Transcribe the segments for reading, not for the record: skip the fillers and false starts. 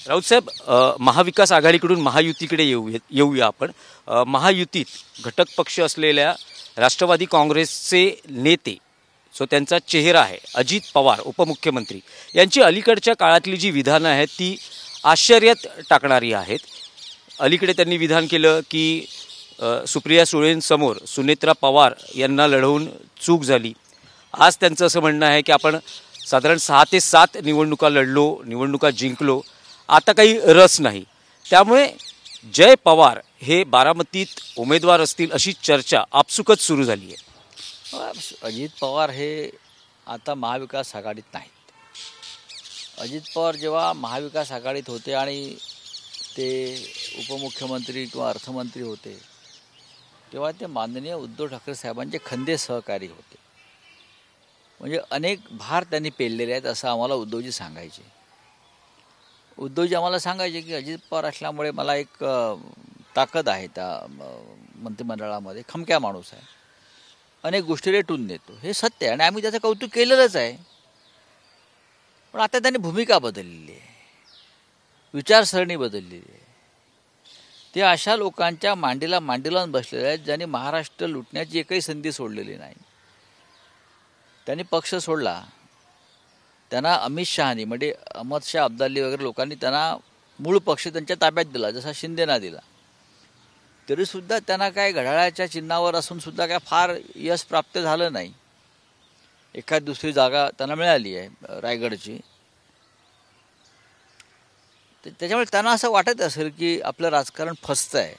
राऊत साहेब, महाविकास आघाडीकडून महायुतीकडे येऊया आपण. महायुतीत घटक पक्ष असलेल्या राष्ट्रवादी काँग्रेसचे नेते, जो त्यांचा चेहरा आहे अजित पवार उपमुख्यमंत्री, यांची अलीकडच्या काळातली जी विधानं आहेत ती आश्चर्यात टाकणारी आहेत. अलीकडे त्यांनी विधान केलं की सुप्रिया सुळेंसमोर सुनेत्रा पवार यांना लढवून चूक झाली. आज त्यांचं असं म्हणणं आहे की आपण साधारण 6 ते 7 निवडणुका लढलो, निवडणुका जिंकलो, आता काही रस नाही. त्यामुळे जय पवार हे बारामतीत उमेदवार असतील अशी चर्चा आपसुकच सुरू झाली आहे. अजित पवार हे आता महाविकास आघाडीत नाहीत. अजित पवार जेव्हा महाविकास आघाडीत होते आणि ते उपमुख्यमंत्री किंवा अर्थमंत्री होते तेव्हा ते माननीय उद्धव ठाकरे साहेबांचे खंदे सहकारी होते. म्हणजे अनेक भार त्यांनी पेललेले आहेत असं आम्हाला उद्धवजी सांगायचे. उद्धवजी आम्हाला सांगायचे की अजित पवार असल्यामुळे मला एक ताकद आहे त्या मंत्रिमंडळामध्ये, खमक्या माणूस आहे, अनेक गोष्टी रेटून देतो. हे सत्य आहे आणि आम्ही त्याचं कौतुक केलेलंच आहे. पण आता त्यांनी भूमिका बदललेली आहे, विचारसरणी बदललेली आहे. ते अशा लोकांच्या मांडीला लावून बसलेले आहेत ज्यांनी महाराष्ट्र लुटण्याची एकही संधी सोडलेली नाही. त्यांनी पक्ष सोडला, त्यांना अमित शहानी म्हणजे अहमद शाह अब्दाली वगैरे लोकांनी त्यांना मूळ पक्ष त्यांच्या ताब्यात दिला, जसा शिंदेना दिला. तरीसुद्धा त्यांना काय घड्याळाच्या चिन्हावर असूनसुद्धा काय फार यश प्राप्त झालं नाही. एखाद दुसरी जागा त्यांना मिळाली आहे रायगडची. त्याच्यामुळे त्यांना असं वाटत असेल की आपलं राजकारण फसतं आहे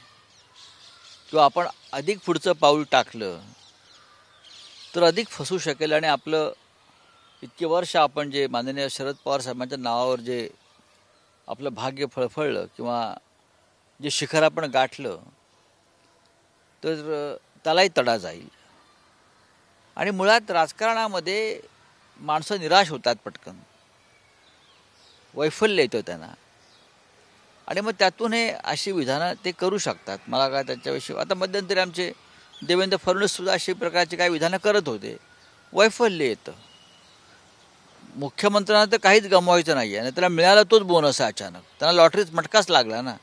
किंवा आपण अधिक पुढचं पाऊल टाकलं तर अधिक फसू शकेल आणि आपलं इतके वर्ष आपण जे माननीय शरद पवार साहेबांच्या नावावर जे आपलं भाग्य फळफळलं किंवा जे शिखर आपण गाठलं तर त्यालाही तडा जाईल. आणि मुळात राजकारणामध्ये माणसं निराश होतात पटकन, वैफल्य येतं त्यांना आणि मग त्यातून हे अशी विधानं ते करू शकतात. मला काय त्याच्याविषयी आता मध्यंतरी आमचे देवेंद्र फडणवीससुद्धा अशी प्रकारची काही विधानं करत होते. वैफल्य येतं. मुख्यमंत्र्यांना तर काहीच गमवायचं नाही आहे आणि त्याला मिळाला तोच बोनस आहे. अचानक त्यांना लॉटरीच मटकाच लागला ना,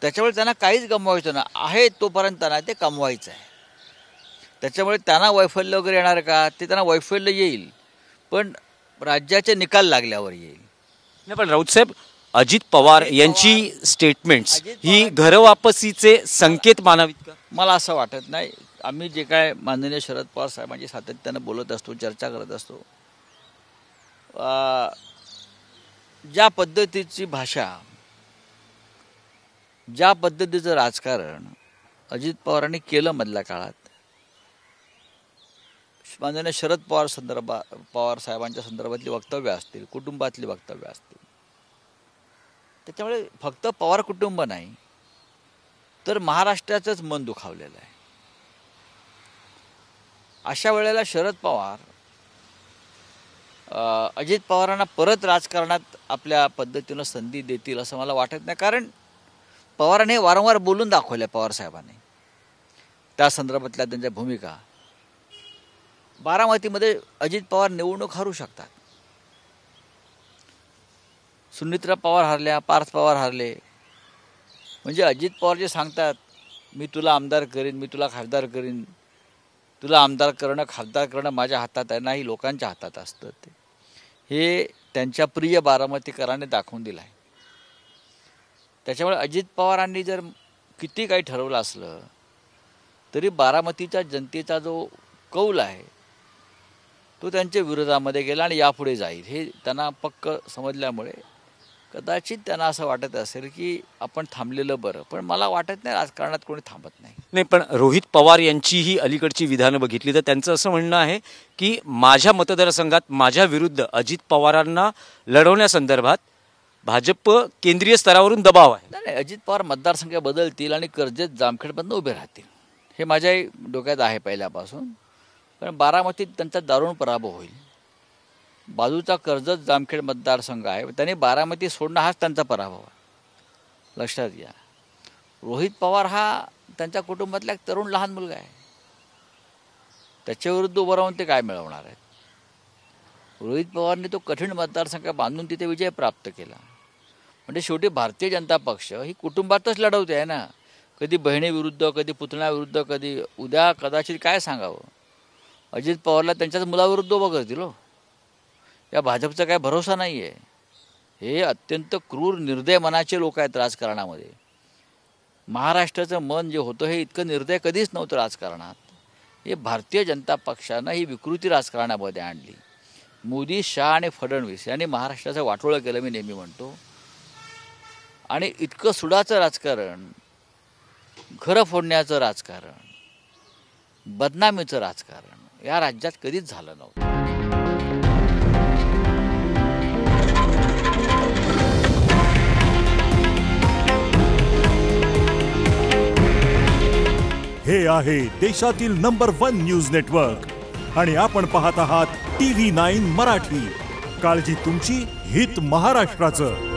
त्याच्यामुळे त्यांना काहीच गमवायचं ना आहे तोपर्यंत त्यांना ते कमवायचं आहे. त्याच्यामुळे त्यांना वैफल्य वगैरे येणार का, ते त्यांना वैफल्य येईल पण राज्याचे निकाल लागल्यावर येईल. नाही पण राऊत साहेब, अजित पवार यांची स्टेटमेंट्स ही घरवापसीचे संकेत मानावीत का? मला असं वाटत नाही. आम्ही जे काय माननीय शरद पवार साहेबांची सातत्यानं बोलत असतो, चर्चा करत असतो, ज्या पद्धतीची भाषा, ज्या पद्धतीचं राजकारण अजित पवारांनी केलं मधल्या काळात, माननीय शरद पवार साहेबांच्या संदर्भातली वक्तव्य असतील, कुटुंबातली वक्तव्य असतील, त्याच्यामुळे फक्त पवार कुटुंब नाही तर महाराष्ट्राचंच मन दुखावलेलं आहे. अशा वेळेला शरद पवार अजित पवारांना परत राजकारणात आपल्या पद्धतीनं संधी देतील असं मला वाटत नाही. कारण पवारांनी वारंवार बोलून दाखवल्या पवारसाहेबांनी त्या संदर्भातल्या त्यांच्या भूमिका. बारामतीमध्ये अजित पवार निवडणूक हरू शकतात. सुनेत्रा पवार हारल्या, पार्थ पवार हारले. म्हणजे अजित पवार जे सांगतात मी तुला आमदार करीन, मी तुला खासदार करीन, तुला आमदार करणं खासदार करणं माझ्या हातात आहे, नाही लोकांच्या हातात असतं. ते हे त्यांच्या प्रिय बारामतीकरांनी दाखवून दिलं आहे. त्याच्यामुळे अजित पवारांनी जर किती काही ठरवलं असलं तरी बारामतीच्या जनतेचा जो कौल आहे तो त्यांच्या विरोधामध्ये गेला आणि यापुढे जाईल हे त्यांना पक्क समजल्यामुळे कदाचित त्यांना असं वाटत असेल की आपण थांबलेलं बरं. पण मला वाटत नाही राजकारणात कोणी थांबत नाही. नाही पण रोहित पवार यांचीही अलीकडची विधानं बघितली तर त्यांचं असं म्हणणं आहे की माझ्या मतदारसंघात माझ्या विरुद्ध अजित पवारांना लढवण्यासंदर्भात भाजप केंद्रीय स्तरावरून दबाव आहे. नाही, अजित पवार मतदारसंघ बदलतील आणि कर्जत जामखेडमधून उभे राहतील हे माझ्याही डोक्यात आहे पहिल्यापासून. कारण बारामतीत त्यांचा दारुण पराभव होईल. बाजूचा कर्जत जामखेड मतदारसंघ आहे, त्यांनी बारामती सोडणं हाच त्यांचा पराभव आहे, लक्षात घ्या. रोहित पवार हा त्यांच्या कुटुंबातला एक तरुण लहान मुलगा आहे. त्याच्याविरुद्ध उभं राहून ते काय मिळवणार आहेत. रोहित पवारने तो कठीण मतदारसंघ बांधून तिथे विजय प्राप्त केला. म्हणजे शेवटी भारतीय जनता पक्ष ही कुटुंबातच लढवते आहे ना. कधी बहिणीविरुद्ध, कधी पुतण्याविरुद्ध, कधी उद्या कदाचित काय सांगावं, अजित पवारला त्यांच्याच मुलाविरुद्ध उभं करतील हो. या भाजपचा काय भरोसा नाही आहे. हे अत्यंत क्रूर निर्दय मनाचे लोक आहेत राजकारणामध्ये. महाराष्ट्राचं मन जे होतं हे इतकं निर्दय कधीच नव्हतं राजकारणात. हे भारतीय जनता पक्षानं ही विकृती राजकारणामध्ये आणली. मोदी, शहा आणि फडणवीस यांनी महाराष्ट्राचं वाटोळं केलं, मी नेहमी म्हणतो. आणि इतकं सुडाचं राजकारण, घरं फोडण्याचं राजकारण, बदनामीचं राजकारण या राज्यात कधीच झालं नव्हतं. हे आहे देशातील नंबर 1 न्यूज नेटवर्क आणि आपण पाहत आहात TV9 मराठी. काळजी तुमची, हित महाराष्ट्राचं.